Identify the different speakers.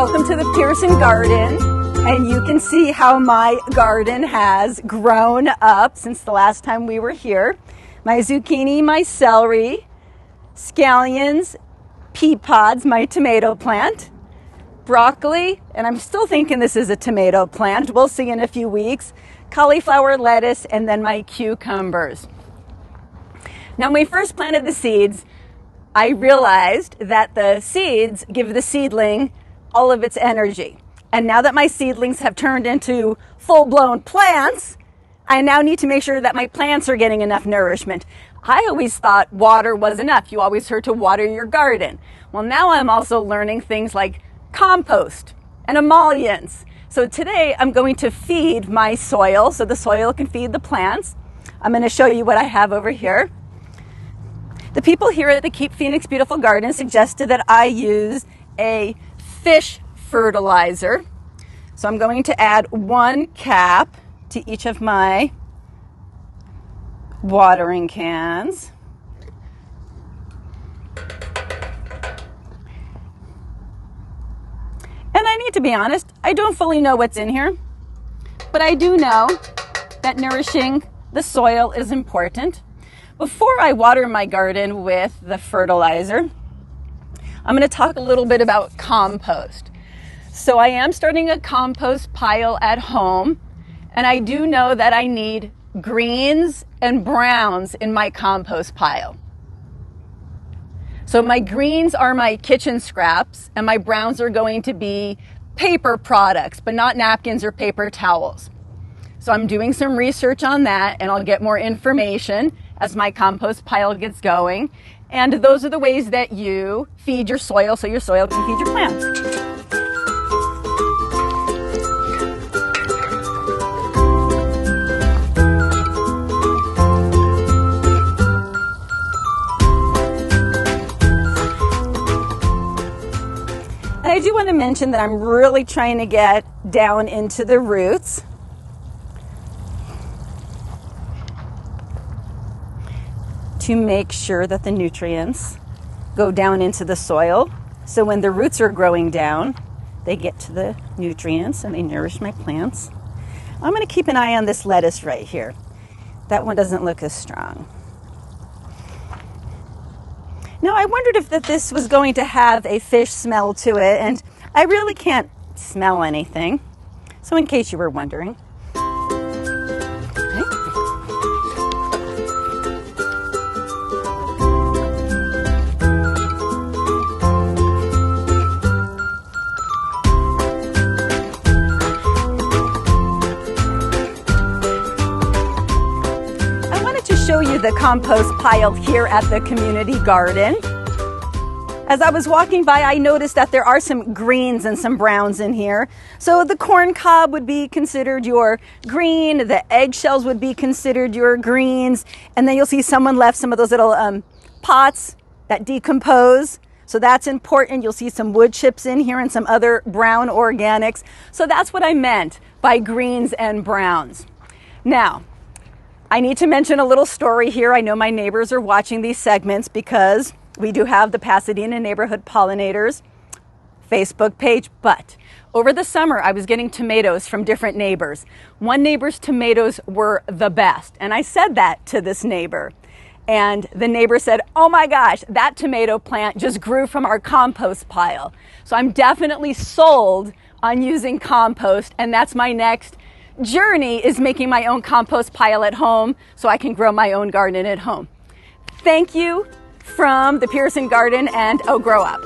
Speaker 1: Welcome to the Pearson Garden, and you can see how my garden has grown up since the last time we were here. My zucchini, my celery, scallions, pea pods, my tomato plant, broccoli, and I'm still thinking this is a tomato plant. We'll see in a few weeks. Cauliflower, lettuce, and then my cucumbers. Now, when we first planted the seeds, I realized that the seeds give the seedling all of its energy. And now that my seedlings have turned into full-blown plants, I now need to make sure that my plants are getting enough nourishment. I always thought water was enough. You always heard to water your garden. Well, now I'm also learning things like compost and emollients. So today I'm going to feed my soil so the soil can feed the plants. I'm going to show you what I have over here. The people here at the Keep Phoenix Beautiful Garden suggested that I use a fish fertilizer. So I'm going to add 1 cap to each of my watering cans. And I need to be honest, I don't fully know what's in here, but I do know that nourishing the soil is important. Before I water my garden with the fertilizer, I'm going to talk a little bit about compost. So I am starting a compost pile at home, and I do know that I need greens and browns in my compost pile. So my greens are my kitchen scraps, and my browns are going to be paper products, but not napkins or paper towels. So I'm doing some research on that, and I'll get more information as my compost pile gets going. And those are the ways that you feed your soil so your soil can feed your plants. And I do want to mention that I'm really trying to get down into the roots. To make sure that the nutrients go down into the soil. So when the roots are growing down, they get to the nutrients and they nourish my plants. I'm going to keep an eye on this lettuce right here. That one doesn't look as strong. Now, I wondered if this was going to have a fish smell to it, and I really can't smell anything. So in case you were wondering. Show you the compost pile here at the community garden. As I was walking by, I noticed that there are some greens and some browns in here. So the corn cob would be considered your green, the eggshells would be considered your greens, and then you'll see someone left some of those little pots that decompose. So that's important. You'll see some wood chips in here and some other brown organics. So that's what I meant by greens and browns. Now, I need to mention a little story here. I know my neighbors are watching these segments because we do have the Pasadena Neighborhood Pollinators Facebook page. But over the summer, I was getting tomatoes from different neighbors. One neighbor's tomatoes were the best. And I said that to this neighbor. And the neighbor said, "Oh my gosh, that tomato plant just grew from our compost pile." So I'm definitely sold on using compost. And that's my next journey, is making my own compost pile at home so I can grow my own garden at home. Thank you from the Pearson Garden, and grow up.